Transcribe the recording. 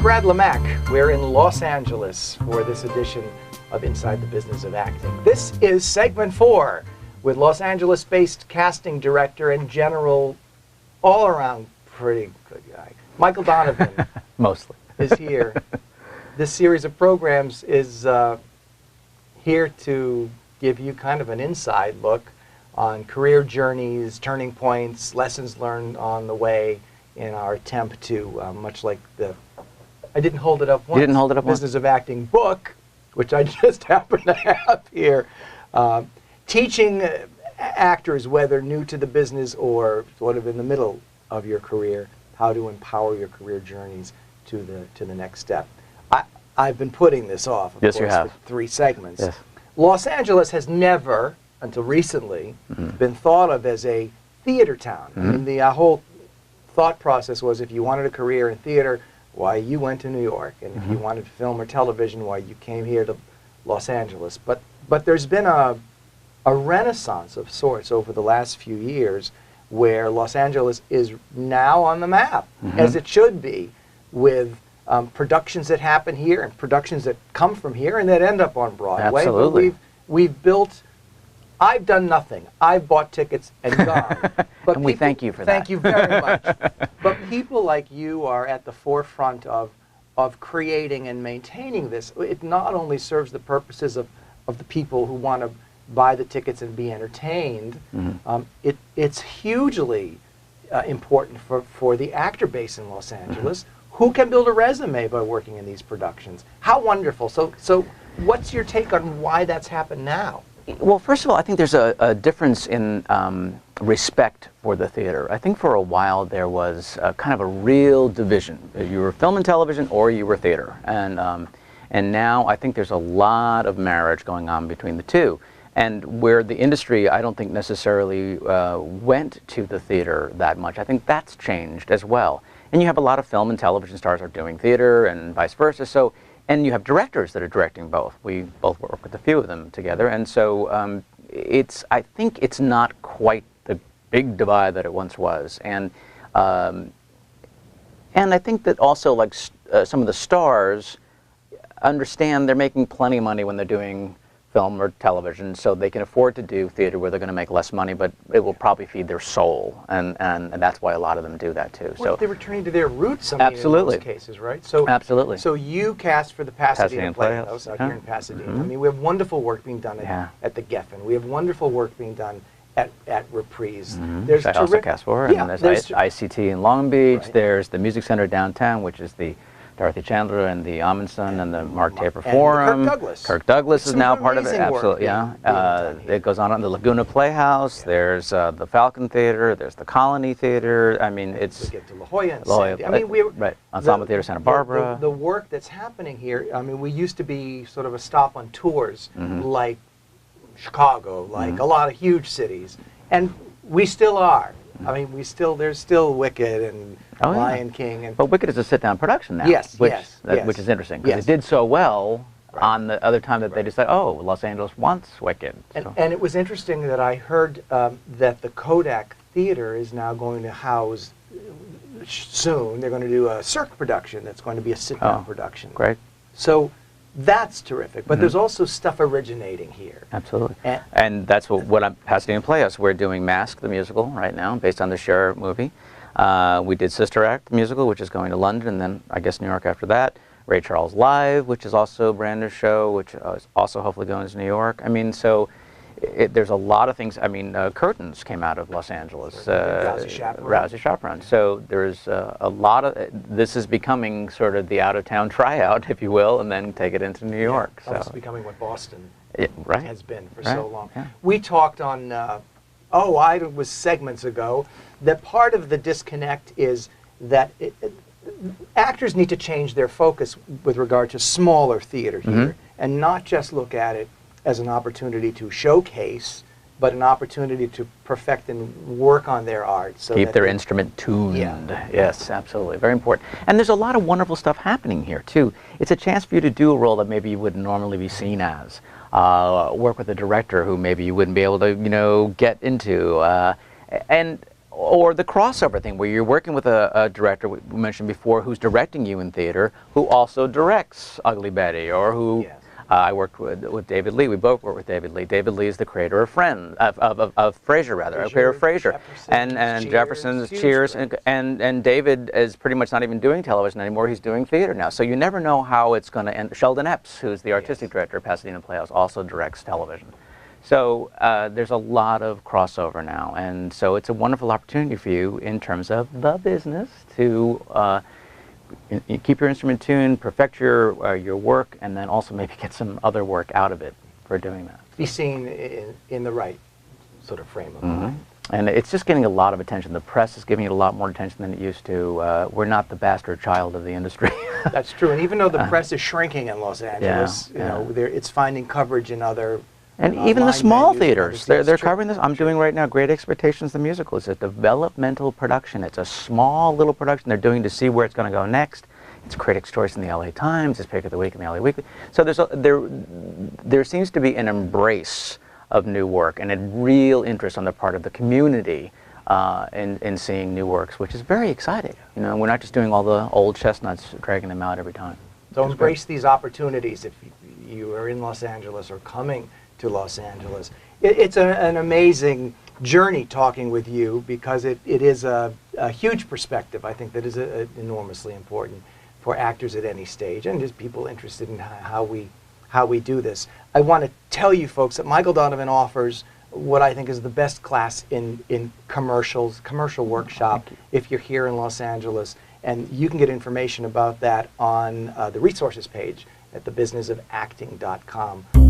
Brad Lemack. We're in Los Angeles for this edition of Inside the Business of Acting. This is segment 4 with Los Angeles-based casting director and general, all-around pretty good guy, Michael Donovan. Mostly. Is here. This series of programs is here to give you kind of an inside look on career journeys, turning points, lessons learned on the way in our attempt to, much like the, I didn't hold it up once. You didn't hold it up once? Business of Acting book, which I just happen to have here, teaching actors, whether new to the business or sort of in the middle of your career, how to empower your career journeys to the next step. I've been putting this off, of yes, course, you have. for 3 segments. Yes. Los Angeles has never, until recently, been thought of as a theater town. I mean, the whole thought process was if you wanted a career in theater, why you went to New York, and if you wanted film or television, why you came here to Los Angeles. But there's been a renaissance of sorts over the last few years where Los Angeles is now on the map, as it should be, with productions that happen here and productions that come from here and that end up on Broadway. Absolutely. But we've built, I've done nothing. I've bought tickets and gone. But and we thank you for that. Thank you very much. But people like you are at the forefront of creating and maintaining this. It not only serves the purposes of the people who want to buy the tickets and be entertained, it's hugely important for the actor base in Los Angeles, who can build a resume by working in these productions. How wonderful. So what's your take on why that's happened now? Well, first of all, I think there's a difference in respect for the theater. I think for a while there was kind of a real division. You were film and television or you were theater. And now I think there's a lot of marriage going on between the two. And where the industry, I don't think necessarily went to the theater that much. I think that's changed as well. And you have a lot of film and television stars are doing theater and vice versa. So, and you have directors that are directing both. We both work with a few of them together. And so I think it's not quite the big divide that it once was. And I think that also like some of the stars understand they're making plenty of money when they're doing film or television, so they can afford to do theater where they're going to make less money, but it will probably feed their soul, and that's why a lot of them do that too. Well, so they're returning to their roots, I mean, absolutely, in most cases, right? So absolutely. So you cast for the Pasadena Playhouse Playhouse out here in Pasadena. I mean, we have wonderful work being done at the Geffen. We have wonderful work being done at Reprise. There's I also cast for, and there's ICT in Long Beach. There's the Music Center downtown, which is the Dorothy Chandler and the Amundsen and the Mark Taper Forum. Kirk Douglas is now part of it. Absolutely, yeah. It goes on the Laguna Playhouse. There's the Falcon Theater. There's the Colony Theater. I mean, it's. We get to La Jolla and Sandy. I mean, right. Ensemble Theater Santa Barbara. The work that's happening here. I mean, we used to be sort of a stop on tours, like Chicago, like a lot of huge cities, and we still are. I mean, there's still Wicked and Lion King, and but Wicked is a sit-down production now. Yes, which yes. Which is interesting because it did so well on the other time that they decided, oh, Los Angeles wants Wicked. And it was interesting that I heard that the Kodak Theater is now going to house soon. They're going to do a Cirque production that's going to be a sit-down production. Great. So that's terrific. But there's also stuff originating here. Absolutely. And that's what I'm Pasadena Playhouse. We're doing Mask the musical right now, based on the Cher movie. We did Sister Act the musical, which is going to London, and then I guess New York after that. Ray Charles Live, which is also a brand new show, which is also hopefully going to New York. I mean, so there's a lot of things. I mean, Curtains came out of Los Angeles. Rousey Chaperone. So there's a lot of, this is becoming sort of the out-of-town tryout, if you will, and then take it into New York. So it's becoming what Boston has been for so long. Yeah. We talked on, it was segments ago, that part of the disconnect is that actors need to change their focus with regard to smaller theater here, and not just look at it as an opportunity to showcase, but an opportunity to perfect and work on their art. So keep their instrument tuned. Yes, absolutely. Very important. And there's a lot of wonderful stuff happening here, too. It's a chance for you to do a role that maybe you wouldn't normally be seen as. Work with a director who maybe you wouldn't be able to, get into. And or the crossover thing where you're working with a director we mentioned before who's directing you in theater, who also directs Ugly Betty, or who Yes. I worked with David Lee. We both worked with David Lee. David Lee is the creator of Frasier, rather, creator of Frasier, and Jefferson's Cheers, and David is pretty much not even doing television anymore. He's doing theater now. So you never know how it's going to end. Sheldon Epps, who's the artistic director of Pasadena Playhouse, also directs television. So there's a lot of crossover now, and so it's a wonderful opportunity for you in terms of the business to you keep your instrument tuned, perfect your work, and then also maybe get some other work out of it for doing that. Be seen in the right sort of frame of mind. And it's just getting a lot of attention. The press is giving it a lot more attention than it used to. We're not the bastard child of the industry. That's true. And even though the press is shrinking in Los Angeles, you know, it's finding coverage in other. And even the small theaters, they're covering this. I'm doing right now Great Expectations, the musical. It's a developmental production. It's a small little production they're doing to see where it's going to go next. It's Critics' Choice in the LA Times. It's Pick of the Week in the LA Weekly. So there seems to be an embrace of new work and a real interest on the part of the community in seeing new works, which is very exciting. You know, we're not just doing all the old chestnuts, dragging them out every time. So embrace these opportunities if you are in Los Angeles or coming to Los Angeles. It's an amazing journey talking with you because it is a huge perspective. I think that is enormously important for actors at any stage and just people interested in how we do this. I want to tell you folks that Michael Donovan offers what I think is the best class in commercial workshop if you're here in Los Angeles, and you can get information about that on the resources page at thebusinessofacting.com.